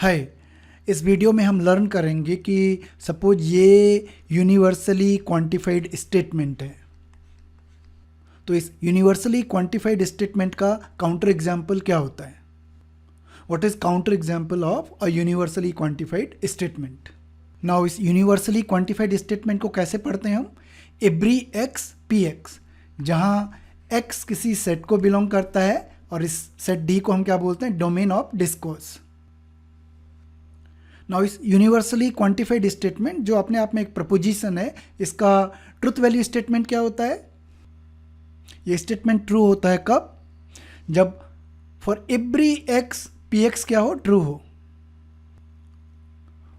हाय। इस वीडियो में हम लर्न करेंगे कि सपोज ये यूनिवर्सली क्वांटिफाइड स्टेटमेंट है, तो इस यूनिवर्सली क्वांटिफाइड स्टेटमेंट का काउंटर एग्जाम्पल क्या होता है। What is counter example of a universally quantified statement. Now इस यूनिवर्सली क्वांटिफाइड स्टेटमेंट को कैसे पढ़ते हैं हम, एवरी एक्स पी एक्स, जहाँ एक्स किसी सेट को बिलोंग करता है और इस सेट डी को हम क्या बोलते हैं, डोमेन ऑफ डिस्कोर्स। नाउ इस यूनिवर्सली क्वांटिफाइड स्टेटमेंट जो अपने आप में एक प्रपोजिशन है, इसका ट्रुथ वैल्यू स्टेटमेंट क्या होता है। ये स्टेटमेंट ट्रू होता है कब, जब for every x P X क्या हो, ट्रू हो।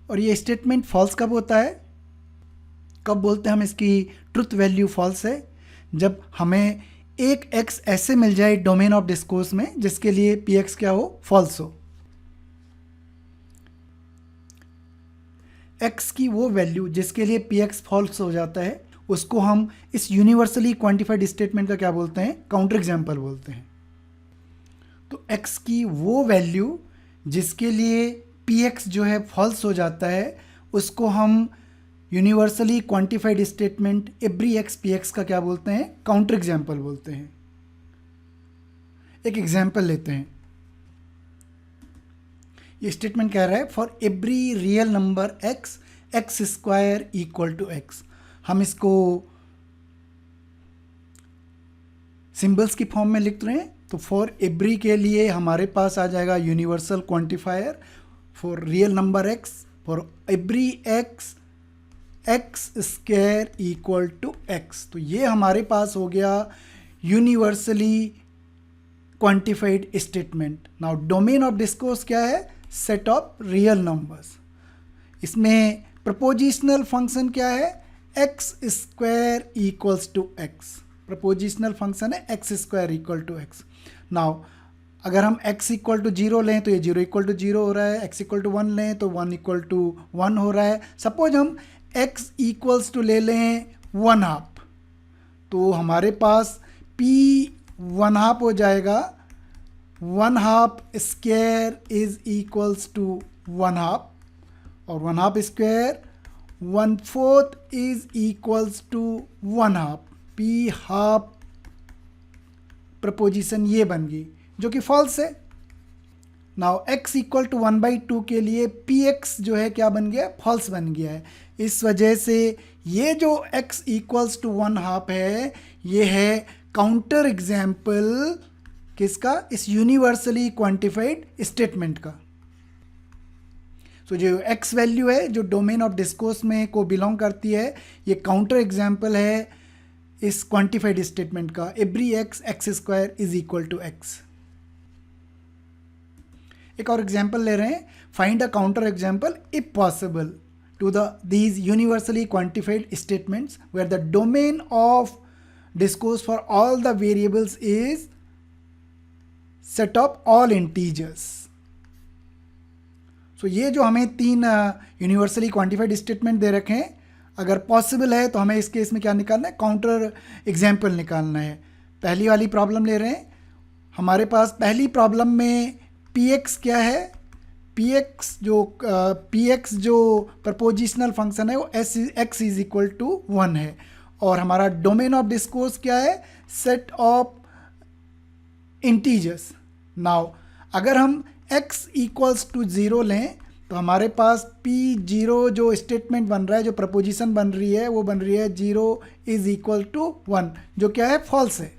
और ये स्टेटमेंट फॉल्स कब होता है, कब बोलते हैं हम इसकी ट्रुथ वैल्यू फॉल्स है, जब हमें एक एक्स ऐसे मिल जाए डोमेन ऑफ डिस्कोर्स में जिसके लिए पी एक्स क्या हो, फॉल्स हो। एक्स की वो वैल्यू जिसके लिए पी एक्स फॉल्स हो जाता है उसको हम इस यूनिवर्सली क्वांटिफाइड स्टेटमेंट का क्या बोलते हैं, काउंटर एग्जाम्पल बोलते हैं। तो एक्स की वो वैल्यू जिसके लिए पी एक्स जो है फॉल्स हो जाता है उसको हम universally quantified statement every x P x का क्या बोलते हैं, काउंटर एग्जाम्पल बोलते हैं। एक एग्जाम्पल लेते हैं। ये स्टेटमेंट कह रहा है for every real number x x square equal to x. हम इसको सिंबल्स की फॉर्म में लिख रहे हैं, तो फॉर एवरी के लिए हमारे पास आ जाएगा universal quantifier for real number x, for every x x square equal to x. तो ये हमारे पास हो गया universally quantified statement. Now domain of discourse क्या है, सेट ऑफ रियल नंबर्स। इसमें प्रपोजिशनल फंक्शन क्या है, x square equals to x. Propositional function है x square equal to x. Now अगर हम x इक्वल टू 0 लें तो ये 0 इक्वल टू 0 हो रहा है, x इक्वल टू 1 लें तो 1 इक्वल टू 1 हो रहा है। सपोज हम x इक्वल्स टू ले लें 1/2, तो हमारे पास p 1/2 हो जाएगा। 1/2 स्क्वायर इज इक्वल्स टू 1/2 और 1/2 square 1/4 is equals to 1/2। p half proposition ये बन गई जो कि फॉल्स है। नाउ x इक्वल टू 1/2 के लिए px जो है क्या बन गया, फॉल्स बन गया है। इस वजह से ये जो x इक्वल्स टू 1/2 है ये है काउंटर एग्जाम्पल किसका, इस यूनिवर्सली क्वांटिफाइड स्टेटमेंट का। तो जो x वैल्यू है जो डोमेन ऑफ डिस्कोर्स में को बिलोंग करती है, ये काउंटर एग्जाम्पल है इस क्वांटिफाइड स्टेटमेंट का, every x x square is equal to x. एक और एग्जाम्पल ले रहे हैं, find a counter example if possible to these universally quantified statements where the domain of discourse for all the variables is set of all integers. So ये जो हमें 3 universally quantified statement दे रखे हैं, अगर पॉसिबल है तो हमें इस केस में क्या निकालना है, काउंटर एग्जाम्पल निकालना है। पहली वाली प्रॉब्लम ले रहे हैं, हमारे पास पहली प्रॉब्लम में px क्या है, px जो प्रपोजिशनल फंक्शन है वो x इज इक्वल टू 1 है और हमारा डोमेन ऑफ डिस्कोर्स क्या है, सेट ऑफ इंटीजर्स। नाउ अगर हम x इक्वल्स टू 0 लें तो हमारे पास p0 जो स्टेटमेंट बन रहा है, जो प्रपोजिशन बन रही है वो बन रही है 0 इज इक्वल टू 1, जो क्या है, फॉल्स है।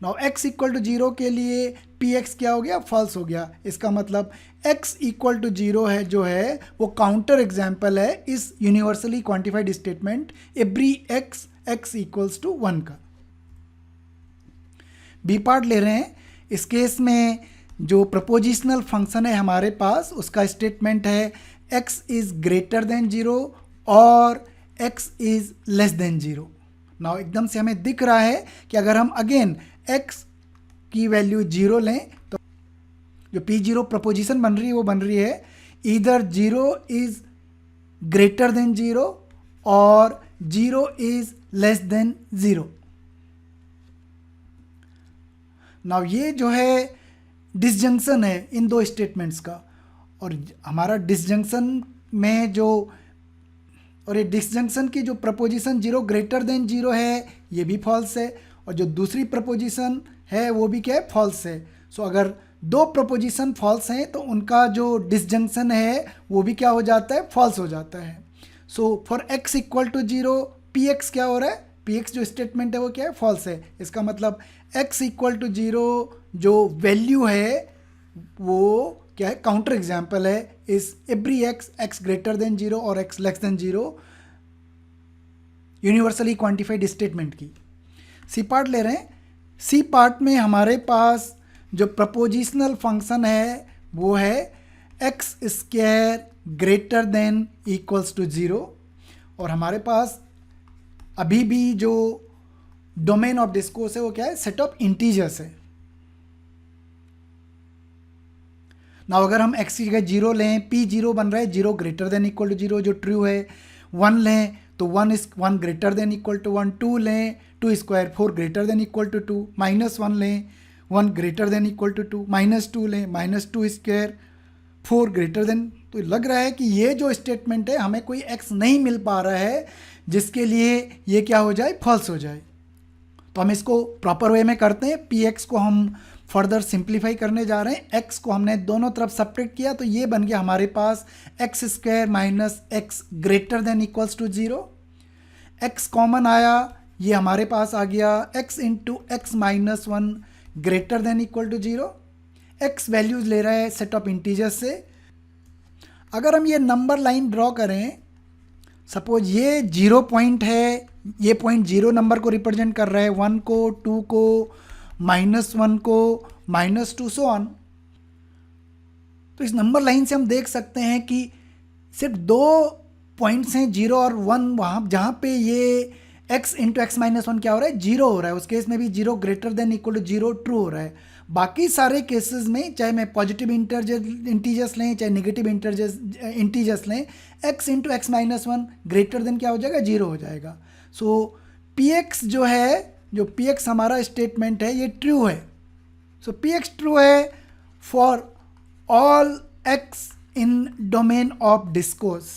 नाउ x इक्वल टू 0 के लिए px क्या हो गया, फॉल्स हो गया। इसका मतलब x इक्वल टू 0 है जो है वो काउंटर एग्जाम्पल है इस universally quantified statement every x x equals to 1 का। बी पार्ट ले रहे हैं। इस केस में जो प्रपोजिशनल फंक्शन है हमारे पास उसका स्टेटमेंट है x इज ग्रेटर देन 0 और x is less than 0। Now एकदम से हमें दिख रहा है कि अगर हम अगेन x की वैल्यू 0 लें तो जो p0 प्रपोजिशन बन रही है वो बन रही है इधर 0 इज ग्रेटर देन 0 और 0 इज लेस देन 0। नाउ ये जो है डिसजंक्शन है इन दो स्टेटमेंट्स का, और हमारा डिसजंक्शन में जो, और ये डिसजंक्शन की जो प्रपोजिशन 0 ग्रेटर देन 0 है ये भी फॉल्स है, और जो दूसरी प्रपोजिशन है वो भी क्या है, फॉल्स है। सो अगर दो प्रपोजिशन फॉल्स हैं तो उनका जो डिसजंक्शन है वो भी क्या हो जाता है, फॉल्स हो जाता है। So for x equal to 0 P X क्या हो रहा है, पी एक्स जो स्टेटमेंट है वो क्या है, फॉल्स है। इसका मतलब x इक्वल टू 0 जो वैल्यू है वो क्या है, काउंटर एग्जाम्पल है इस एवरी x ग्रेटर देन 0 और x less than 0 universally quantified statement की। सी पार्ट ले रहे हैं। सी पार्ट में हमारे पास जो प्रपोजिशनल फंक्शन है वो है x square greater than equals to 0, और हमारे पास अभी भी जो डोमेन ऑफ डिस्कोर्स है वो क्या है, सेट ऑफ इंटीजर्स है। ना अगर हम x की जगह 0 लें, p 0 बन रहा है 0 ग्रेटर देन इक्वल टू 0 जो ट्रू है। 1 लें तो 1 ग्रेटर देन इक्वल टू 1। 2 लें 2 square 4 greater than equal to 2। -1 लें 1 ग्रेटर देन इक्वल टू 2। -2 लें -2 स्क्वायर 4 ग्रेटर देन। तो लग रहा है कि ये जो स्टेटमेंट है हमें कोई x नहीं मिल पा रहा है जिसके लिए ये क्या हो जाए, फॉल्स हो जाए। तो हम इसको प्रॉपर वे में करते हैं। पी एक्स को हम फर्दर सिंप्लीफाई करने जा रहे हैं। x को हमने दोनों तरफ सब्ट्रैक्ट किया तो ये बन गया हमारे पास x square minus x greater than equals to 0। x common आया, ये हमारे पास आ गया x into x minus 1 greater than equal to 0। x values ले रहा है सेट ऑफ इंटीजर्स से। अगर हम ये नंबर लाइन ड्रॉ करें, सपोज ये 0 पॉइंट है, ये पॉइंट 0 नंबर को रिप्रेजेंट कर रहा है, 1 को, 2 को, -1 को, -2 सो ऑन। तो इस नंबर लाइन से हम देख सकते हैं कि सिर्फ दो पॉइंट्स हैं 0 और 1, वहाँ जहाँ पे ये x इंटू एक्स माइनस 1 क्या हो रहा है, 0 हो रहा है। उस केस में भी 0 greater than equal to 0 true हो रहा है। बाकी सारे केसेस में चाहे मैं पॉजिटिव इंटीजर्स लें चाहे नेगेटिव इंटीजर्स लें, x into x minus 1 greater then क्या हो जाएगा, 0 हो जाएगा। सो पी एक्स जो है, जो पी एक्स हमारा स्टेटमेंट है ये ट्रू है। सो पी एक्स ट्रू है for all x in domain of discourse.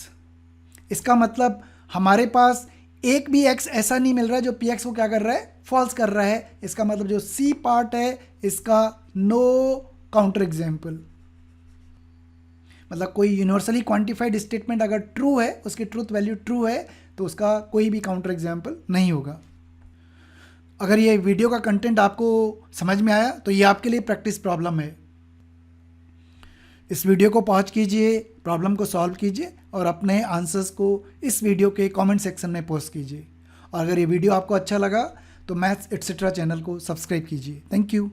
इसका मतलब हमारे पास एक भी x ऐसा नहीं मिल रहा है जो पी एक्स को क्या कर रहा है, फॉल्स कर रहा है। इसका मतलब जो सी पार्ट है इसका नो काउंटर एग्जाम्पल, मतलब कोई यूनिवर्सली क्वांटिफाइड स्टेटमेंट अगर ट्रू है, उसकी ट्रूथ वैल्यू ट्रू है, तो उसका कोई भी काउंटर एग्जाम्पल नहीं होगा। अगर ये वीडियो का कंटेंट आपको समझ में आया तो ये आपके लिए प्रैक्टिस प्रॉब्लम है। इस वीडियो को पॉज कीजिए, प्रॉब्लम को सॉल्व कीजिए और अपने आंसर्स को इस वीडियो के कमेंट सेक्शन में पोस्ट कीजिए। और अगर ये वीडियो आपको अच्छा लगा तो मैथ्स एटसेट्रा चैनल को सब्सक्राइब कीजिए। Thank you.